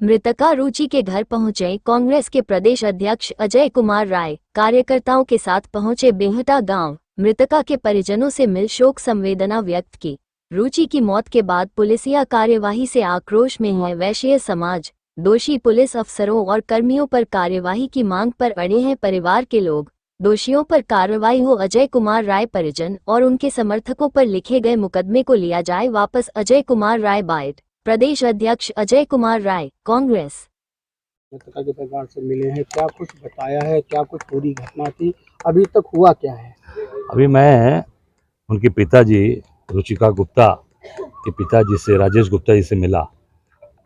मृतका रुचि के घर पहुंचे कांग्रेस के प्रदेश अध्यक्ष अजय कुमार राय। कार्यकर्ताओं के साथ पहुंचे बेहटा गांव। मृतका के परिजनों से मिल शोक संवेदना व्यक्त की। रुचि की मौत के बाद पुलिसिया कार्यवाही से आक्रोश में है वैश्य समाज। दोषी पुलिस अफसरों और कर्मियों पर कार्यवाही की मांग पर अड़े हैं परिवार के लोग। दोषियों पर कार्रवाई हो। अजय कुमार राय परिजन और उनके समर्थकों पर लिखे गए मुकदमे को लिया जाए वापस। अजय कुमार राय बाइट। प्रदेश अध्यक्ष अजय कुमार राय, कांग्रेस। मृतका के परिवार से मिले हैं, क्या कुछ बताया है, क्या कुछ पूरी घटना थी, अभी तक हुआ क्या है? अभी मैं उनके पिताजी रुचिका गुप्ता के पिताजी से राजेश गुप्ता जी से मिला।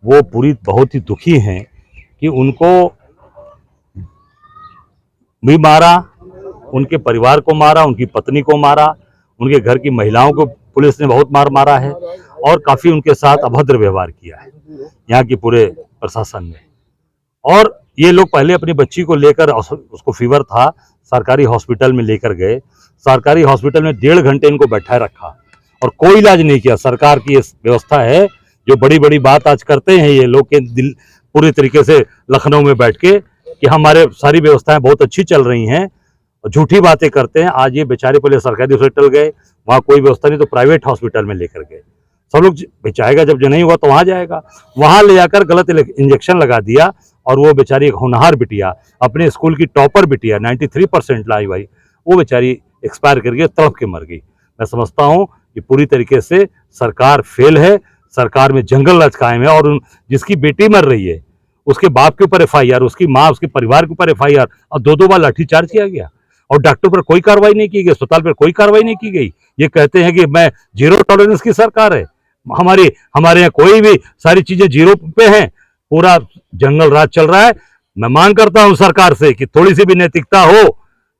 वो बहुत ही दुखी हैं कि उनको भी मारा, उनके परिवार को मारा, उनकी पत्नी को मारा, उनके घर की महिलाओं को पुलिस ने बहुत मारा है और काफी उनके साथ अभद्र व्यवहार किया है यहाँ की पूरे प्रशासन ने। और ये लोग पहले अपनी बच्ची को लेकर, उसको फीवर था, सरकारी हॉस्पिटल में लेकर गए। सरकारी हॉस्पिटल में 1.5 घंटे इनको बैठाए रखा और कोई इलाज नहीं किया। सरकार की ये व्यवस्था है, जो बड़ी बड़ी बात आज करते हैं ये लोग के दिल पूरी तरीके से लखनऊ में बैठ के कि हमारे सारी व्यवस्थाएं बहुत अच्छी चल रही हैं, झूठी बातें करते हैं। आज ये बेचारे पहले सरकारी हॉस्पिटल गए, वहाँ कोई व्यवस्था नहीं तो प्राइवेट हॉस्पिटल में लेकर गए। सब लोग बेचाएगा, जब जो नहीं हुआ तो वहाँ जाएगा, वहाँ ले जाकर गलत इंजेक्शन लगा दिया और वो बेचारी एक होनहार बिटिया, अपने स्कूल की टॉपर बिटिया 93% लाई भाई, वो बेचारी एक्सपायर करके तड़प के मर गई। मैं समझता हूँ कि पूरी तरीके से सरकार फेल है, सरकार में जंगल राज कायम है। और जिसकी बेटी मर रही है उसके बाप के ऊपर FIR, उसकी माँ, उसके परिवार के ऊपर FIR और 2 बार लाठीचार्ज किया गया और डॉक्टर पर कोई कार्रवाई नहीं की गई, अस्पताल पर कोई कार्रवाई नहीं की गई। ये कहते हैं कि मैं जीरो टॉलरेंस की सरकार है, हमारे यहाँ कोई भी सारी चीजें जीरो पे हैं, पूरा जंगल राज चल रहा है। मैं मांग करता हूं सरकार से कि थोड़ी सी भी नैतिकता हो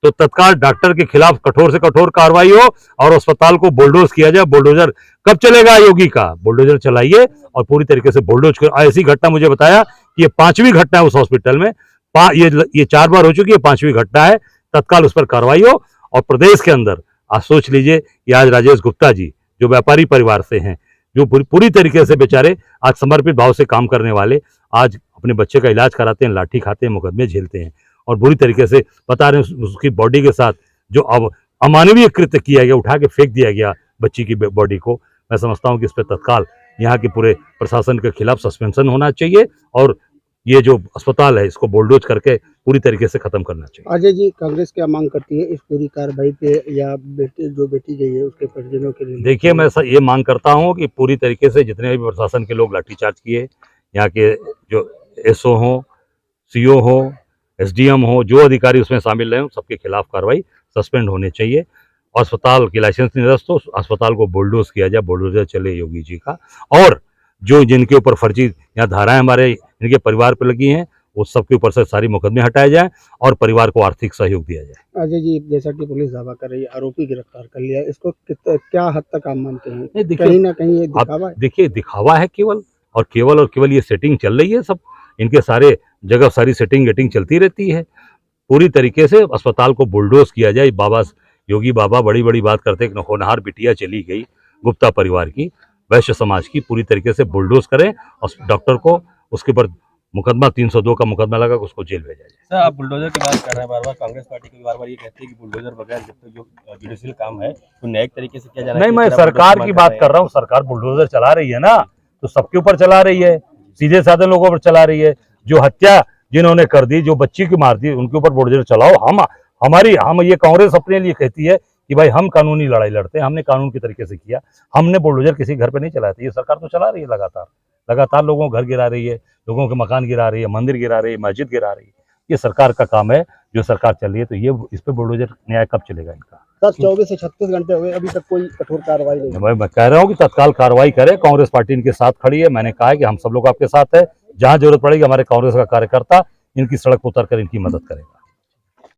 तो तत्काल डॉक्टर के खिलाफ कठोर से कठोर कार्रवाई हो और अस्पताल को बुलडोज किया जाए। बुलडोजर कब चलेगा योगी का? बुलडोजर चलाइए और पूरी तरीके से बुलडोज कर। ऐसी घटना मुझे बताया कि ये 5वीं घटना है उस हॉस्पिटल में, ये 4 बार हो चुकी है, 5वीं घटना है। तत्काल उस पर कार्रवाई हो। और प्रदेश के अंदर आज सोच लीजिए कि आज राजेश गुप्ता जी जो व्यापारी परिवार से हैं, जो पूरी तरीके से बेचारे आज समर्पित भाव से काम करने वाले, आज अपने बच्चे का इलाज कराते हैं, लाठी खाते हैं, मुकदमे झेलते हैं और बुरी तरीके से बता रहे हैं उसकी बॉडी के साथ जो अब अमानवीय कृत्य किया गया, उठा के फेंक दिया गया बच्ची की बॉडी को। मैं समझता हूं कि इस पर तत्काल यहाँ के पूरे प्रशासन के खिलाफ सस्पेंशन होना चाहिए और ये जो अस्पताल है इसको बुलडोज करके पूरी तरीके से खत्म करना चाहिए। अजय जी, कांग्रेस क्या मांग करती है इस पूरी कार्रवाई पे या बेटी गई है उसके परिजनों के लिए? देखिए, मैं ये मांग करता हूँ कि पूरी तरीके से जितने भी प्रशासन के लोग लाठीचार्ज किए, यहाँ के जो SO हो, CO हो, SDM हो, जो अधिकारी उसमें शामिल रहे, सबके खिलाफ कार्रवाई सस्पेंड होने चाहिए। अस्पताल की लाइसेंस निरस्त हो, अस्पताल को बुलडोज किया जाए, बुलडोजर चले योगी जी का। और जो जिनके ऊपर फर्जी यहाँ धाराएं हमारे इनके परिवार पर लगी हैं, वो सबके ऊपर से सारी मुकदमे हटाए जाए और परिवार को आर्थिक सहयोग दिया जाए। अजय जी, जैसा कि पुलिस दावा कर रही है आरोपी गिरफ्तार कर लिया, इसको क्या हद तक आप मानते हैं? कहीं ना कहीं ये दिखावा है। देखिए, दिखावा है केवल ये सेटिंग चल रही है। सब इनके सारे जगह सारी सेटिंग गेटिंग चलती रहती है। पूरी तरीके से अस्पताल को बुलडोज किया जाए। योगी बाबा बड़ी बड़ी बात करते हैं, होनहार बिटिया चली गई गुप्ता परिवार की, वैश्य समाज की, पूरी तरीके से बुलडोज करें और डॉक्टर को उसके ऊपर मुकदमा 302 का मुकदमा लगा कर उसको जेल भेजा जाए। सर, आप बुलडोजर की बात कर रहे हैं, बार-बार कांग्रेस पार्टी की बार-बार ये कहती है कि बुलडोजर बगैर जब तक जो जुडिशियल काम है तो न्यायिक तरीके से किया जाना नहीं, मैं सरकार की बात कर रहा हूँ। सरकार बुलडोजर चला रही है ना, तो सबके ऊपर चला रही है, सीधे साधे लोगों पर चला रही है। जो हत्या जिन्होंने कर दी, जो बच्ची की मार दी, उनके ऊपर बुलडोजर चलाओ। हम ये कांग्रेस अपने लिए कहती है कि भाई हम कानूनी लड़ाई लड़ते हैं, हमने कानून की तरीके से किया, हमने बुलडोजर किसी घर पे नहीं चलाया था। ये सरकार तो चला रही है लगातार लोगों को घर गिरा रही है, लोगों के मकान गिरा रही है, मंदिर गिरा रही है, मस्जिद गिरा रही है। ये सरकार का काम है, जो सरकार चल रही है, तो ये इस पे बुलडोजर न्याय कब चलेगा इनका? सर, 24 से 36 घंटे हो गए, अभी तक कोई कठोर कार्रवाई नहीं। मैं कह रहा हूँ कि तत्काल कार्रवाई करे। कांग्रेस पार्टी इनके साथ खड़ी है। मैंने कहा है कि हम सब लोग आपके साथ है, जहां जरूरत पड़ेगी हमारे कांग्रेस का कार्यकर्ता इनकी सड़क पर उतर कर इनकी मदद करेगा।